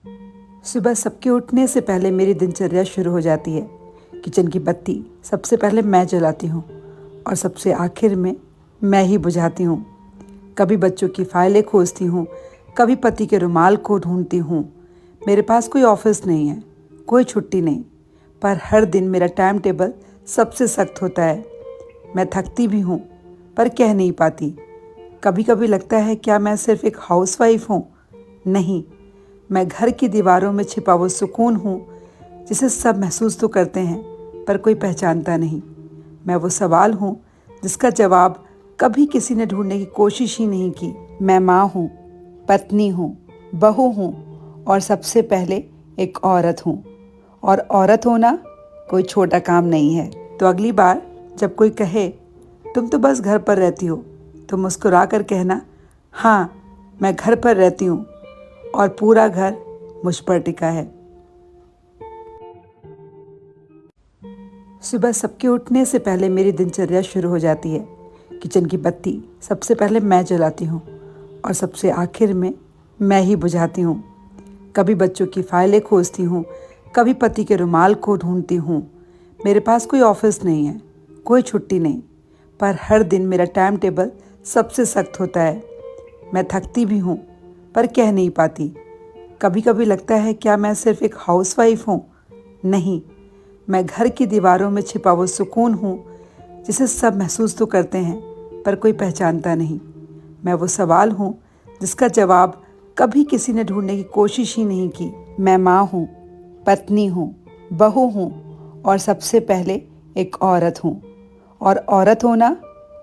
सुबह सबके उठने से पहले मेरी दिनचर्या शुरू हो जाती है। किचन की बत्ती सबसे पहले मैं जलाती हूँ और सबसे आखिर में मैं ही बुझाती हूँ। कभी बच्चों की फाइलें खोजती हूँ, कभी पति के रुमाल को ढूंढती हूँ। मेरे पास कोई ऑफिस नहीं है, कोई छुट्टी नहीं, पर हर दिन मेरा टाइम टेबल सबसे सख्त होता है। मैं थकती भी हूँ, पर कह नहीं पाती। कभी कभी लगता है क्या मैं सिर्फ एक हाउसवाइफ हूँ? नहीं, मैं घर की दीवारों में छिपा वो सुकून हूँ जिसे सब महसूस तो करते हैं पर कोई पहचानता नहीं। मैं वो सवाल हूँ जिसका जवाब कभी किसी ने ढूंढने की कोशिश ही नहीं की। मैं माँ हूँ, पत्नी हूँ, बहू हूँ और सबसे पहले एक औरत हूँ। और औरत होना कोई छोटा काम नहीं है। तो अगली बार जब कोई कहे तुम तो बस घर पर रहती हो, तो मुस्कुरा कर कहना, हाँ मैं घर पर रहती हूँ और पूरा घर मुझ पर टिका है। सुबह सबके उठने से पहले मेरी दिनचर्या शुरू हो जाती है। किचन की बत्ती सबसे पहले मैं जलाती हूँ और सबसे आखिर में मैं ही बुझाती हूँ। कभी बच्चों की फाइलें खोजती हूँ, कभी पति के रुमाल को ढूंढती हूँ। मेरे पास कोई ऑफिस नहीं है, कोई छुट्टी नहीं, पर हर दिन मेरा टाइम टेबल सबसे सख्त होता है। मैं थकती भी हूँ, पर कह नहीं पाती। कभी कभी लगता है क्या मैं सिर्फ एक हाउसवाइफ हूँ? नहीं, मैं घर की दीवारों में छिपा वो सुकून हूँ जिसे सब महसूस तो करते हैं पर कोई पहचानता नहीं। मैं वो सवाल हूँ जिसका जवाब कभी किसी ने ढूंढने की कोशिश ही नहीं की। मैं माँ हूँ, पत्नी हूँ, बहू हूँ और सबसे पहले एक औरत हूँ। और औरत होना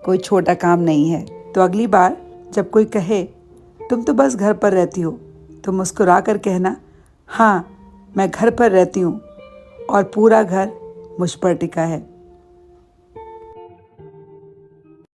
कोई छोटा काम नहीं है। तो अगली बार जब कोई कहे तुम तो बस घर पर रहती हो, तो मुस्कुरा कर कहना, हाँ मैं घर पर रहती हूँ और पूरा घर मुझ पर टिका है।